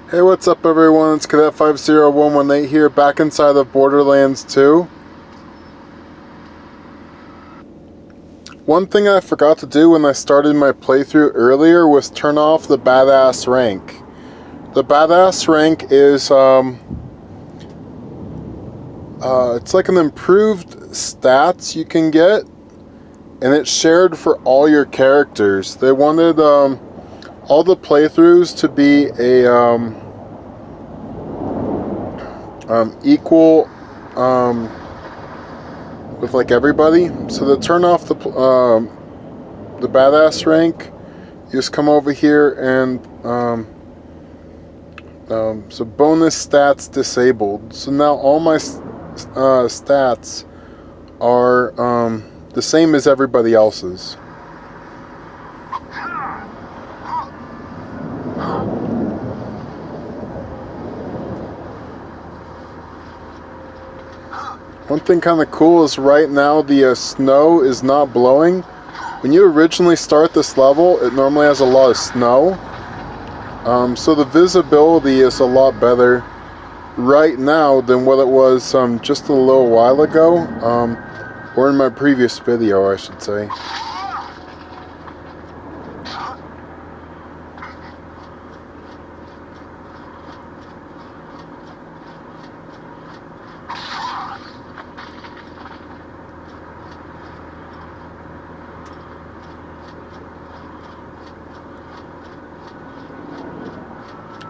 Hey, what's up everyone? It's Cadet 50118 here, back inside of Borderlands 2. One thing I forgot to do when I started my playthrough earlier was turn off the badass rank. The badass rank is, it's like an improved stats you can get, and it's shared for all your characters. They wanted, all the playthroughs to be a, equal, with like everybody. So to turn off the badass rank, you just come over here and so bonus stats disabled. So now all my stats are the same as everybody else's. One thing kind of cool is right now the snow is not blowing. When you originally start this level, it normally has a lot of snow. So the visibility is a lot better right now than what it was just a little while ago, or in my previous video, I should say.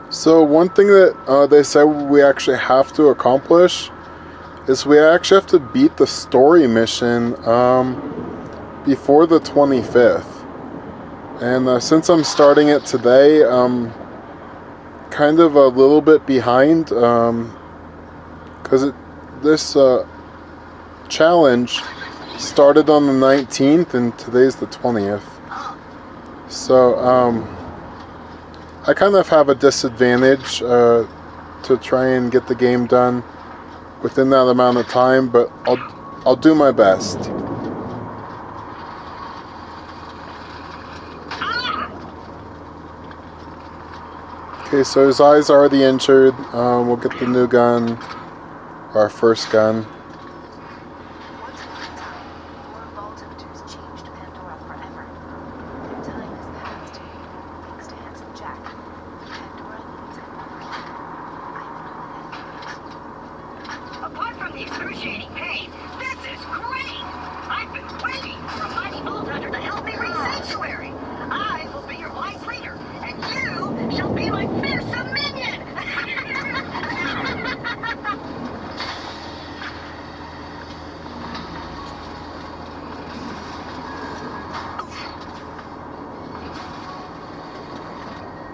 So one thing that they said we actually have to accomplish is we actually have to beat the story mission before the 25th. And since I'm starting it today, I'm kind of a little bit behind because this challenge started on the 19th and today's the 20th. So I kind of have a disadvantage to try and get the game done within that amount of time, but I'll do my best. Okay, so his eye's already injured. We'll get the new gun, our first gun. Apart from the excruciating pain, this is great! I've been waiting for a mighty vault hunter to help me reach Sanctuary. I will be your wise leader, and you shall be my fearsome minion!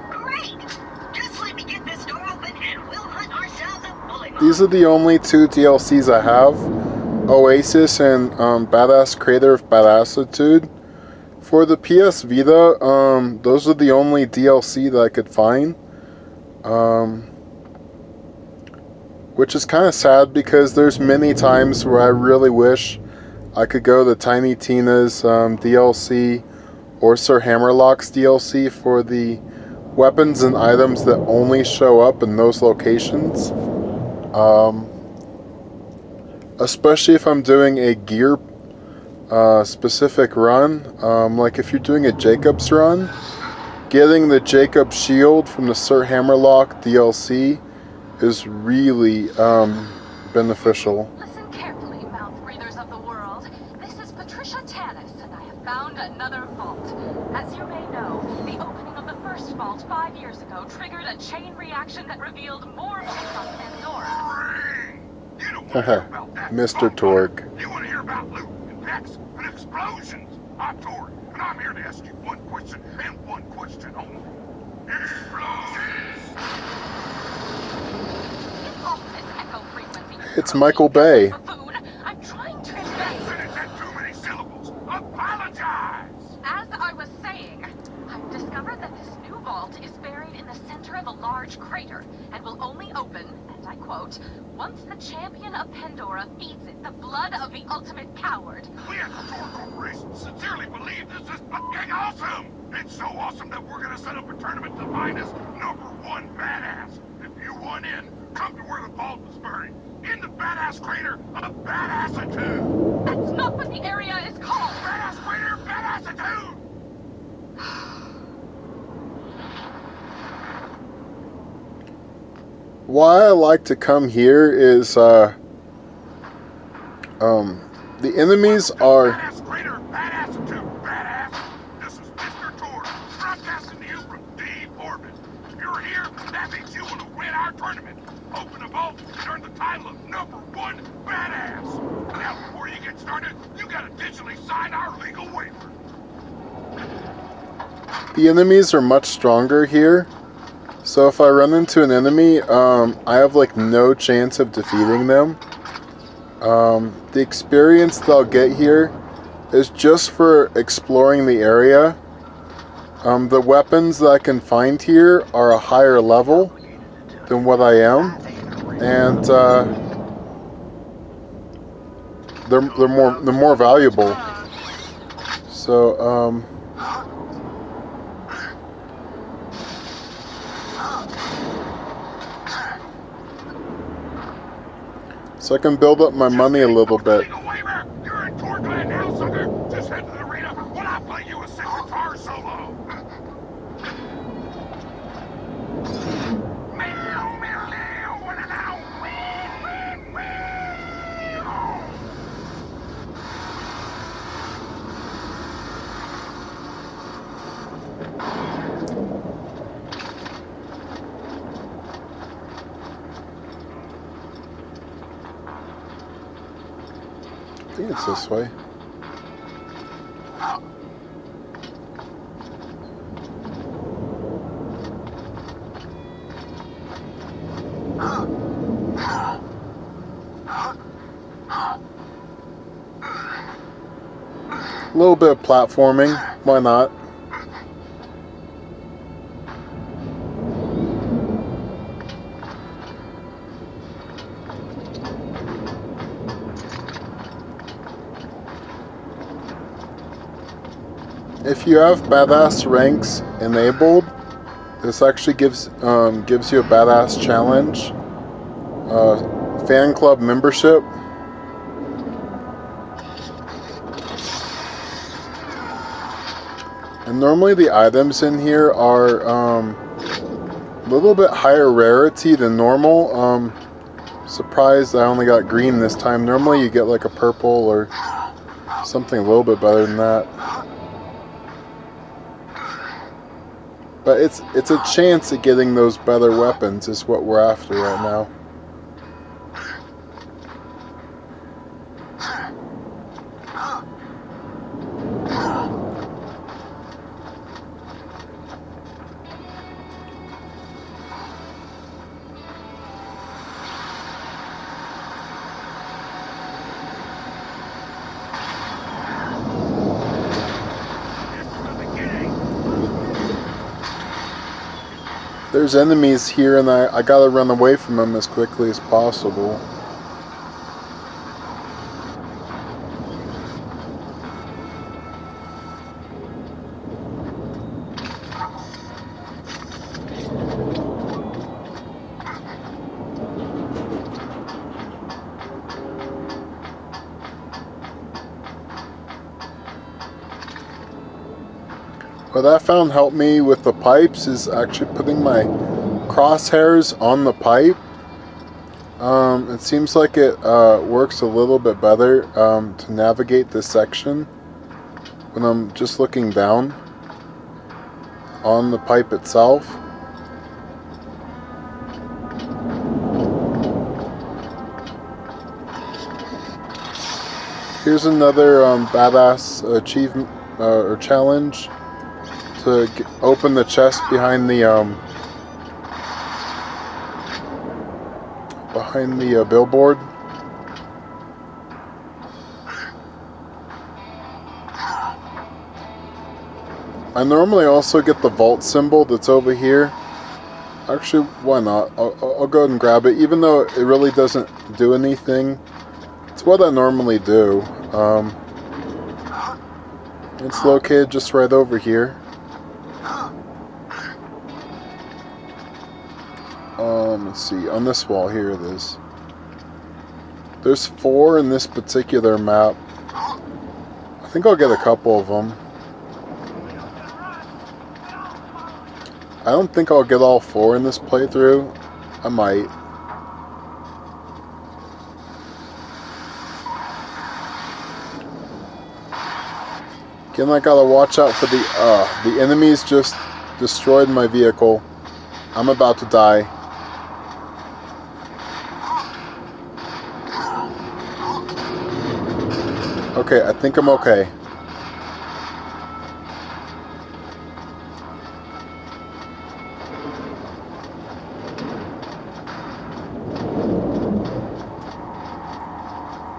Great! Just let me get this door open and we'll hunt ourselves a bully. These are the only two DLCs I have, Oasis and Badass Creator of Badassitude. For the PS Vita, those are the only DLC that I could find, which is kind of sad because there's many times where I really wish I could go to Tiny Tina's DLC or Sir Hammerlock's DLC for the weapons and items that only show up in those locations. Especially if I'm doing a gear specific run, like if you're doing a Jacob's run, getting the Jacob shield from the Sir Hammerlock DLC is really beneficial. Listen carefully, mouth breathers of the world. This is Patricia Tanis, and I have found another vault. As you may know, the opening of the first vault 5 years ago triggered a chain reaction that revealed more bits on Pandora. You don't want to hear about that. Mr. Torg. You want to hear about loot and pets and explosions. I'm Torg, and I'm here to ask you one question and one question only. Explosions! Get off this echo frequency. It's Michael Bay. Buffoon. I'm trying to Finish that too many syllables. Apologize! As I was saying, I've discovered that this new vault is buried in the center of a large crater and will only open, and I quote, once the champion of Pandora feeds it the blood of the ultimate coward. We at the Torg Corporation sincerely believe this is fucking awesome! It's so awesome that we're gonna set up a tournament to find us #1 badass. badass crater of badassitude. That's not what the area is called. Badass crater of badassitude. Why I like to come here is the enemies are. Badass crater of badassitude, badass. This is Mr. Tour, broadcasting to you from deep orbit. If you're here, that means you want to win our tournament. Open a vault and earn the title of #1 badass. Now, before you get started, you gotta digitally sign our legal waiver. The enemies are much stronger here, so if I run into an enemy, I have like no chance of defeating them. The experience that I'll get here is just for exploring the area. The weapons that I can find here are a higher level than what I am, and they're more valuable. So so I can build up my money a little bit. You're in tour glad now, sucker. Just head to the arena when I play you a sick guitar solo. Meow, meow, meow, meow, meow, meow. I think it's this way. A little bit of platforming, why not? If you have badass ranks enabled, this actually gives you a badass challenge, fan club membership. And normally the items in here are a little bit higher rarity than normal. Surprised I only got green this time. Normally you get like a purple or something a little bit better than that. But it's a chance at getting those better weapons is what we're after right now. There's enemies here and I gotta run away from them as quickly as possible. What I found helped me with the pipes is actually putting my crosshairs on the pipe. It seems like it works a little bit better to navigate this section when I'm just looking down on the pipe itself. Here's another badass achievement or challenge. To open the chest behind the billboard. I normally also get the vault symbol that's over here. Actually, why not? I'll go ahead and grab it, even though it really doesn't do anything. It's what I normally do. It's located just right over here. Let's see, on this wall, here it is. There's 4 in this particular map. I think I'll get a couple of them. I don't think I'll get all 4 in this playthrough. I might. Again, I gotta watch out for the enemies just destroyed my vehicle. I'm about to die. Okay, I think I'm okay.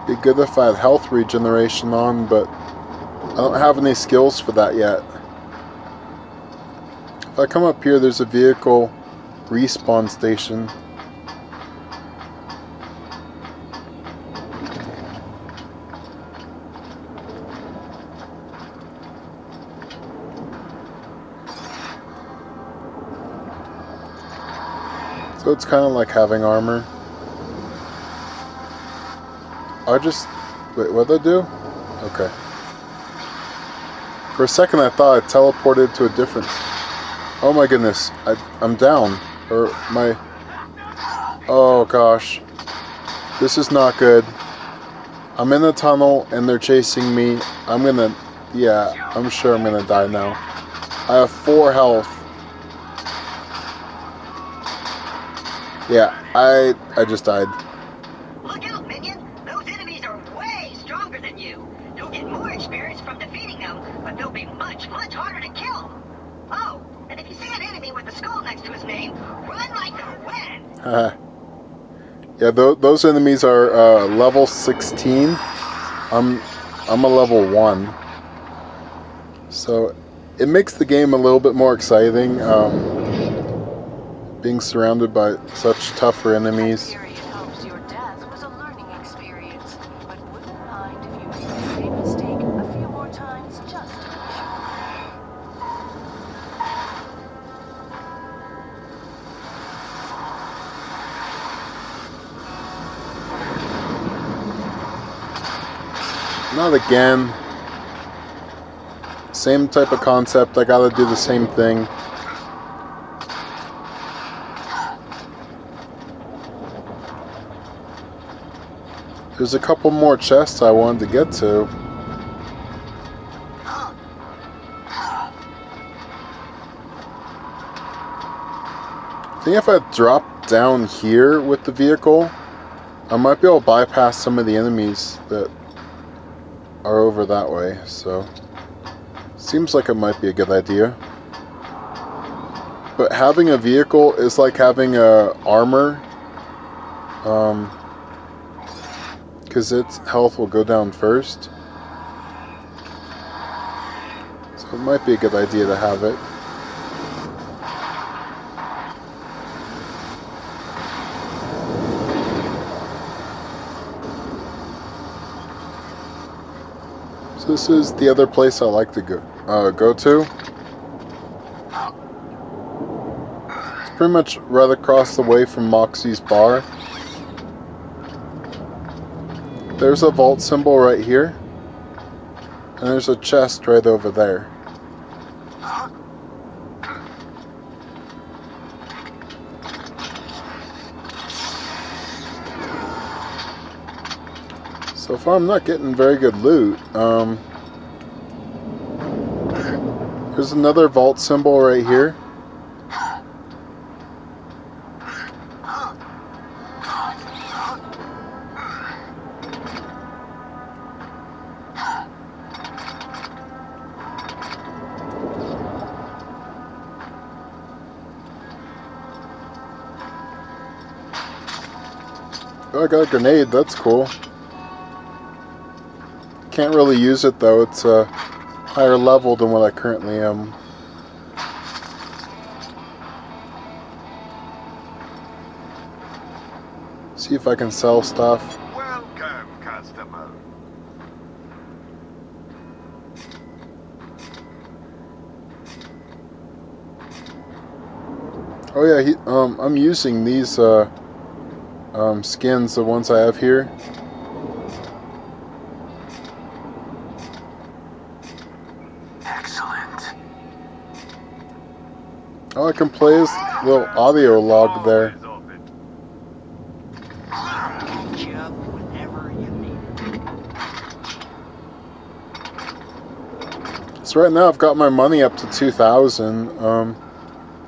Be good if I had health regeneration on, but I don't have any skills for that yet. If I come up here, there's a vehicle respawn station. So it's kind of like having armor. Wait, what'd I do? Okay. For a second I thought I teleported to a different... Oh my goodness, I'm down. Oh gosh. This is not good. I'm in the tunnel and they're chasing me. Yeah, I'm sure I'm gonna die now. I have 4 health. Yeah, I just died. Look out, minion! Those enemies are way stronger than you. You'll get more experience from defeating them, but they'll be much, much harder to kill. Oh, and if you see an enemy with a skull next to his name, run like the wind. Yeah, those enemies are level 16. I'm a level 1. So it makes the game a little bit more exciting. Being surrounded by such tougher enemies. Hopes your death was a learning experience, but wouldn't mind if you made the same mistake a few more times just to be sure. Not again. Same type of concept. I gotta do the same thing. There's a couple more chests I wanted to get to. I think if I drop down here with the vehicle, I might be able to bypass some of the enemies that are over that way, so seems like it might be a good idea. But having a vehicle is like having armor, because its health will go down first. So it might be a good idea to have it. So this is the other place I like to go to. It's pretty much right across the way from Moxie's bar. There's a vault symbol right here, and there's a chest right over there. So far I'm not getting very good loot. There's another vault symbol right here. Oh, I got a grenade, that's cool. Can't really use it though, it's a higher level than what I currently am. See if I can sell stuff. Welcome, customer. Oh yeah, I'm using these skins, the ones I have here. Oh, I can play his little audio log there. Catch you up whenever you need it. So right now I've got my money up to 2,000.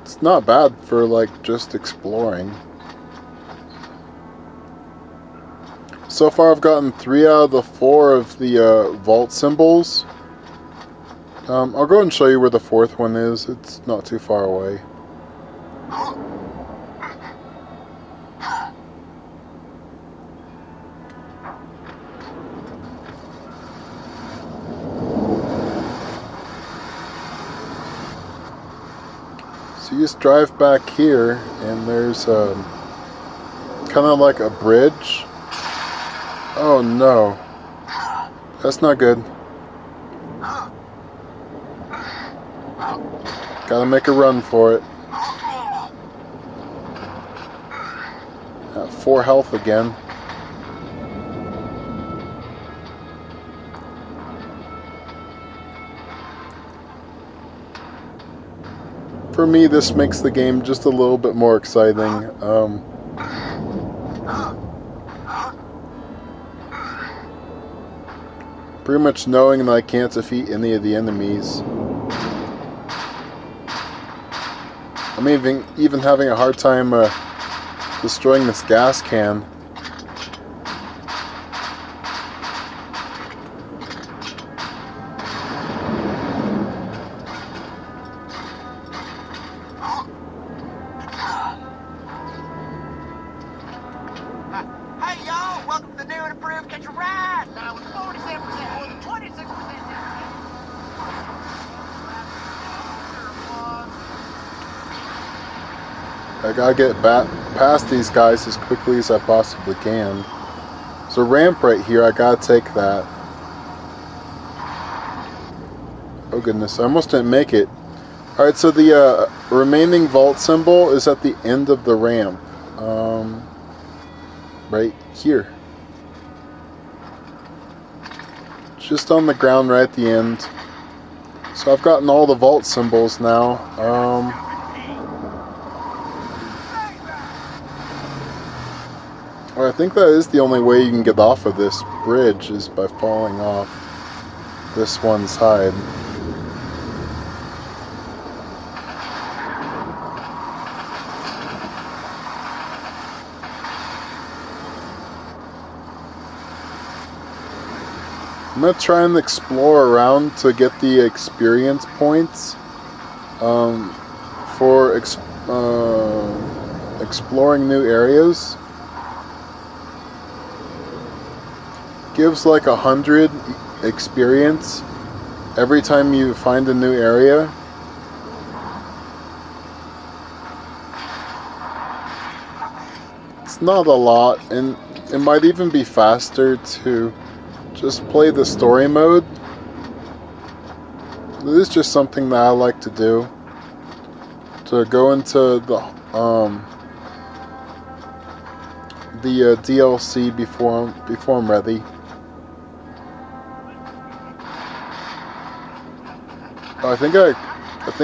It's not bad for like just exploring. So far I've gotten 3 out of the 4 of the vault symbols. I'll go ahead and show you where the 4th one is. It's not too far away. So you just drive back here and there's kind of like a bridge. Oh no, that's not good. Gotta make a run for it. At 4 health again. For me, this makes the game just a little bit more exciting. Pretty much knowing that I can't defeat any of the enemies. I'm even having a hard time destroying this gas can. Hey y'all, welcome to the new and improved Catch a Ride. Now with 47% more than 26% I gotta get past these guys as quickly as I possibly can. There's a ramp right here, I gotta take that. Oh goodness, I almost didn't make it. Alright, so the remaining vault symbol is at the end of the ramp. Right here. Just on the ground right at the end. So I've gotten all the vault symbols now. Well, I think that is the only way you can get off of this bridge is by falling off this one side. I'm going to try and explore around to get the experience points for exploring new areas. Gives like 100 experience every time you find a new area. It's not a lot, and it might even be faster to just play the story mode. It is just something that I like to do, to go into the DLC before I'm ready. I think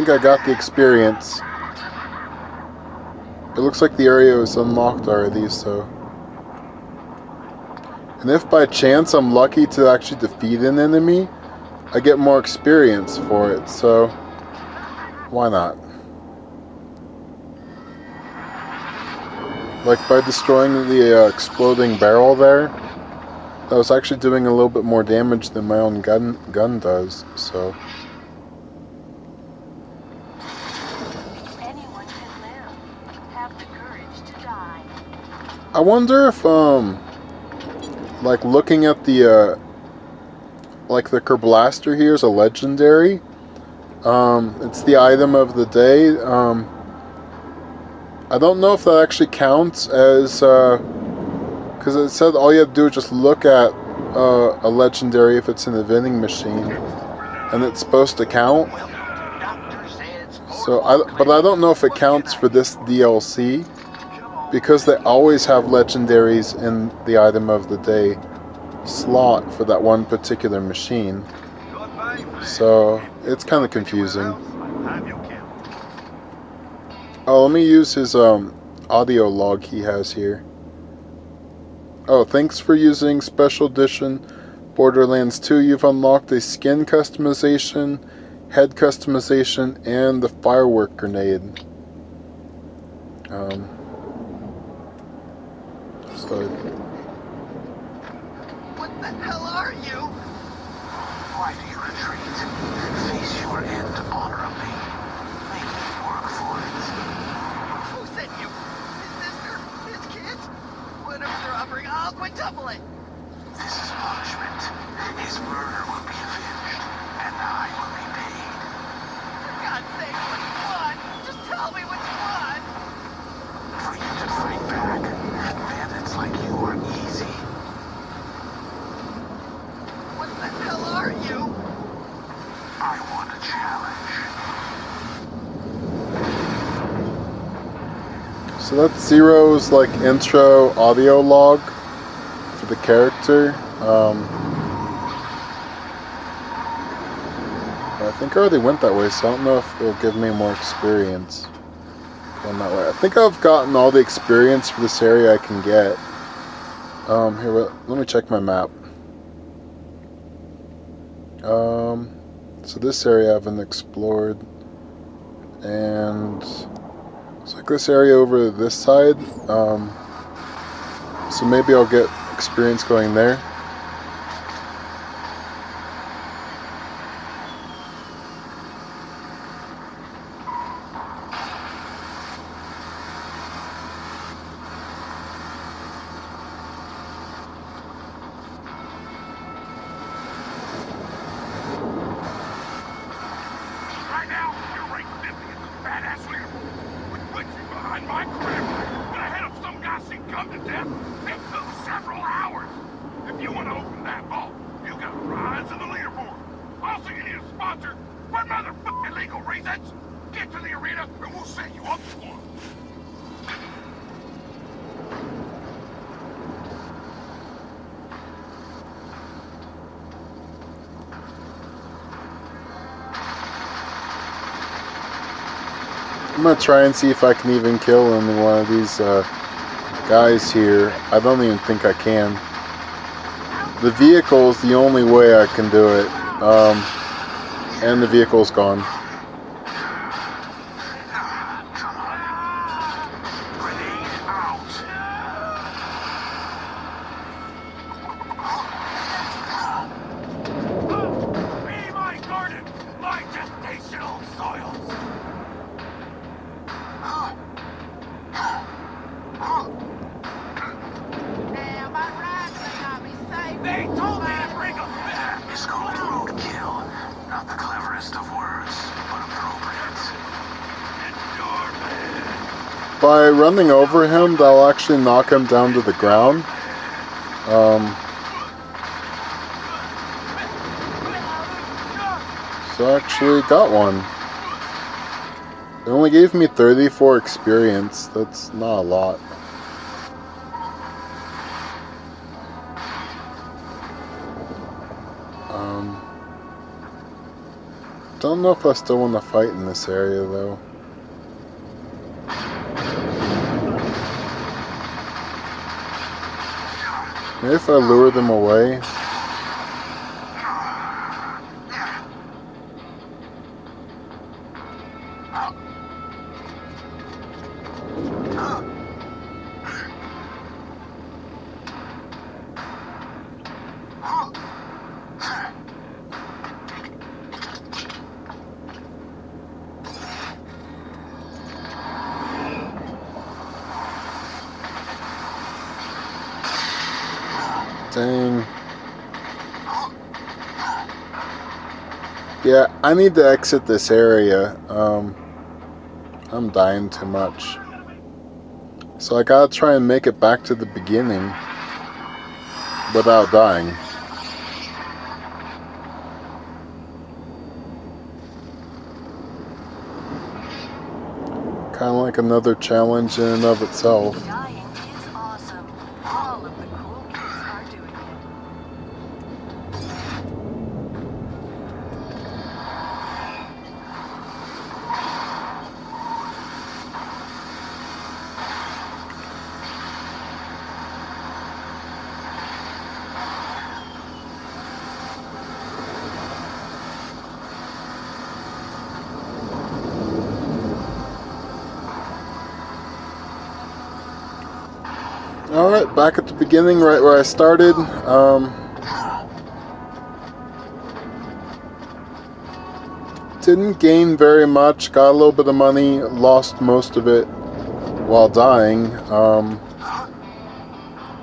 I got the experience. It looks like the area is unlocked already, so. And if by chance I'm lucky to actually defeat an enemy, I get more experience for it, so why not? Like by destroying the exploding barrel there, that was actually doing a little bit more damage than my own gun does, so. Anyone can live. Have the courage to die. I wonder if like looking at the like the kerblaster here is a legendary. It's the item of the day. I don't know if that actually counts as because it said all you have to do is just look at a legendary if it's in a vending machine, and it's supposed to count. So but I don't know if it counts for this DLC, because they always have legendaries in the item of the day slot for that one particular machine. So it's kind of confusing. Oh, let me use his audio log he has here. Oh, thanks for using Special Edition Borderlands 2. You've unlocked a skin customization, head customization, and the firework grenade. So What the hell are you? Why do you retreat? Face your end honorably. Make me work for it. Who sent you? His sister? His kids? Whatever they're offering, I'll quintuple it. This is punishment. His murder will be avenged, and I will be paid. For God's sake, what do you want? Just tell me what you want. For you to fight back, bandits like you are easy. What the hell are you? I want a challenge. So that's Zero's like intro audio log for the character. I think I already went that way, so I don't know if it'll give me more experience going that way. I think I've gotten all the experience for this area I can get. Here, let me check my map. So this area I haven't explored, and it's like this area over this side. So maybe I'll get experience going there. Right now, you're ranked 50 in the badass leaderboard, which puts you behind my career, but ahead of some guy seen come to death. It took several hours. If you want to open that vault, you gotta rise to the leaderboard. Also, you need a sponsor for motherfucking legal reasons. Get to the arena, and we'll set you up for one. I'm gonna try and see if I can even kill any one of these guys here. I don't even think I can. The vehicle is the only way I can do it. And the vehicle's gone. Grenade out. Be my garden, my gestational soils. Damn, my rides may not be safe. They told me to bring them back. It's called roadkill. Not the cleverest of words, but appropriate. Endurance. By running over him, that'll actually knock him down to the ground. So I actually got one. It only gave me 34 experience. That's not a lot. Don't know if I still want to fight in this area though. Maybe if I lure them away. Dang. Yeah, I need to exit this area. I'm dying too much. So I gotta try and make it back to the beginning without dying. Kind of like another challenge in and of itself. Dying is awesome. All of the cool kids are doing it. Alright, back at the beginning, right where I started. Didn't gain very much, got a little bit of money, lost most of it while dying.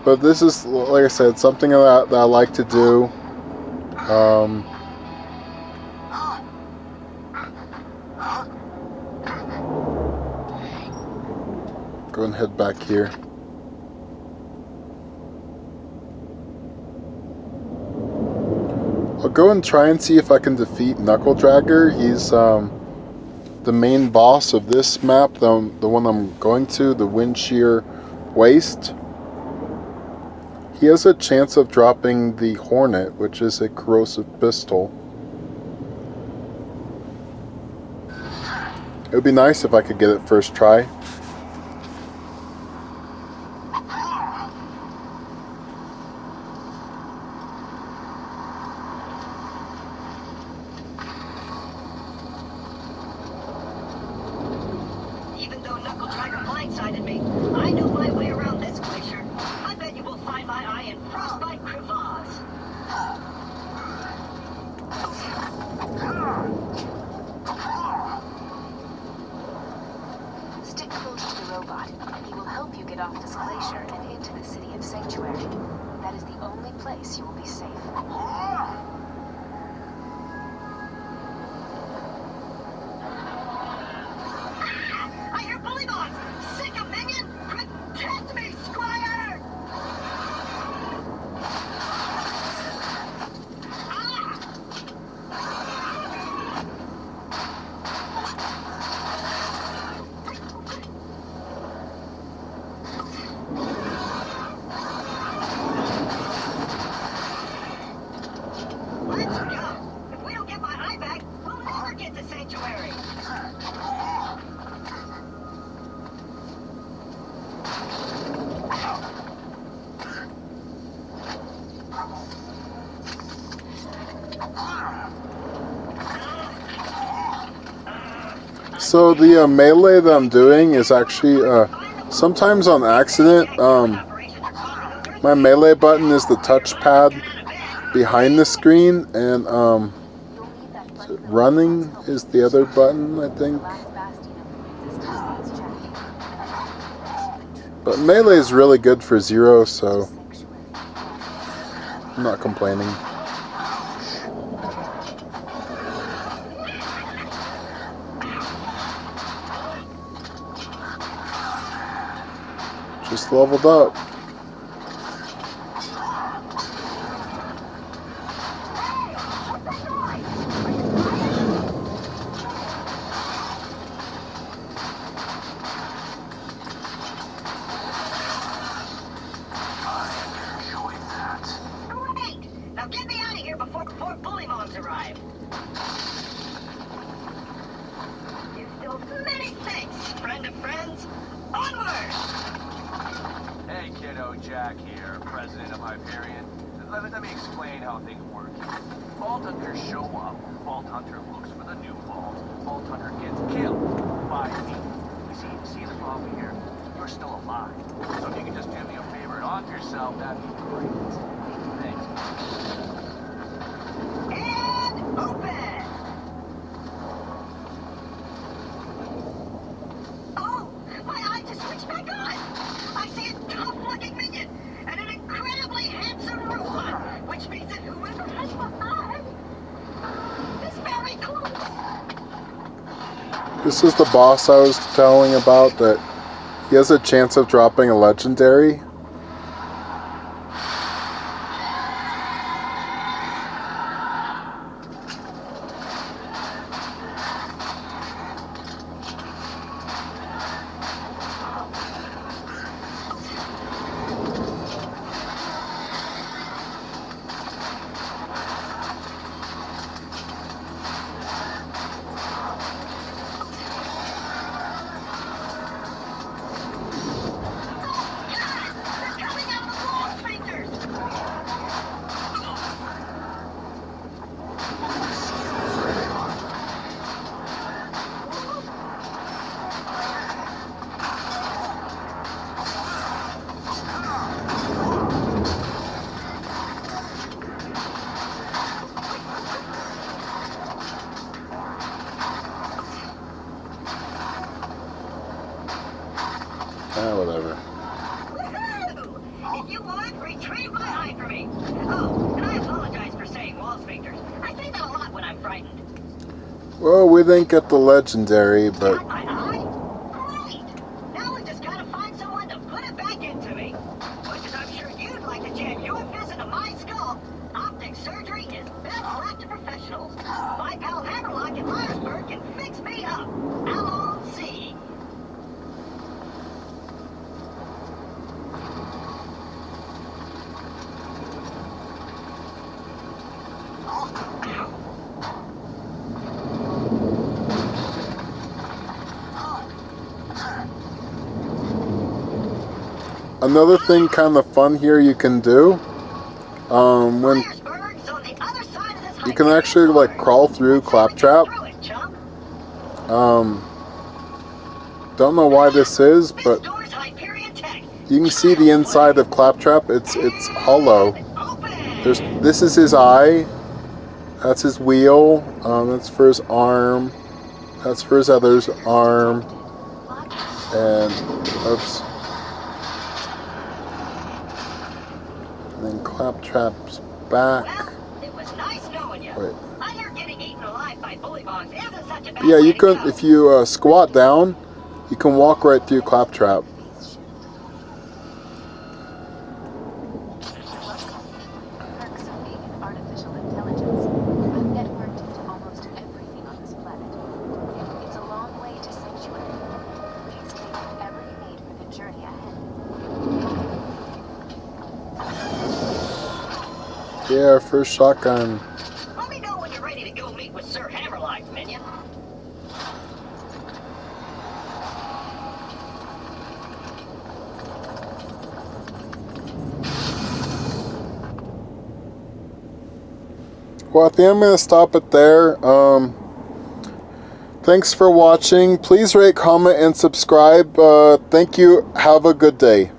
But this is, like I said, something that I like to do. Go and head back here. I'll go and try and see if I can defeat Knuckle Dragger. He's the main boss of this map, the one I'm going to, the Wind Shear Waste. He has a chance of dropping the Hornet, which is a corrosive pistol. It would be nice if I could get it first try. Even though Knuckle Dragger blindsided me, I know my way around this glacier. I bet you will find my eye in frostbite crevasse. Stick close to the robot. He will help you get off this glacier and into the city of Sanctuary. That is the only place you will be safe. I hear bully bots! Sick of minion! Protect me, Squire! Let's go! If we don't get my eye back, we'll never get to Sanctuary! So the melee that I'm doing is actually sometimes on accident. My melee button is the touchpad behind the screen, and running is the other button, I think. But melee is really good for Zero, so I'm not complaining. Just leveled up. Great! Now get me out of here before bully moms arrive. You still many thanks, friend of friends. Onward! Hey kiddo, Jack here, president of Hyperion. Let me explain how things work. Vault Hunters show up. Vault Hunter looks for the new vault. Vault Hunter gets killed by me. You see the problem here? You're still alive. So if you can just do me a favor and off yourself, that'd be great. Thanks. And open! Oh, my eye just switched back on! I see a tough-looking minion and an incredibly handsome robot, which means that whoever has my eye is very close. This is the boss I was telling about, that he has a chance of dropping a legendary. Whatever. Woohoo! If you want, retrieve my eye for me. Oh, and I apologize for saying wall sphincters. I say that a lot when I'm frightened. Well, we didn't get the legendary, but Got my eye? Great! Now we just gotta find someone to put it back into me. Much as I'm sure you'd like to jam your fist into my skull, optic surgery is best left to professionals. My pal Hammerlock in Myersburg can fix me up. LOC. another thing kind of fun here you can do, when Myersburg's on the other side of this you can actually like crawl through Claptrap. Through it, chump. Don't know why this is, This but door's Hyperion Tech. you can see the inside of Claptrap. It's hollow. Open! This is his eye. That's his wheel. That's for his arm. That's for his other's arm. And oops. And then Claptrap's back. Well, it was nice knowing you. Wait. I hear getting eaten alive by bullymongs isn't such a bad Yeah, way you to can go. if you squat down, you can walk right through Claptrap. Perks of being an artificial intelligence. I've networked into almost everything on this planet. It's a long way to Sanctuary. Please take whatever you need for the journey ahead. Yeah, our first shotgun. Let me know when you're ready to go meet with Sir Hammerlock, minion. Well, I think I'm going to stop it there. Thanks for watching. Please rate, comment, and subscribe. Thank you. Have a good day.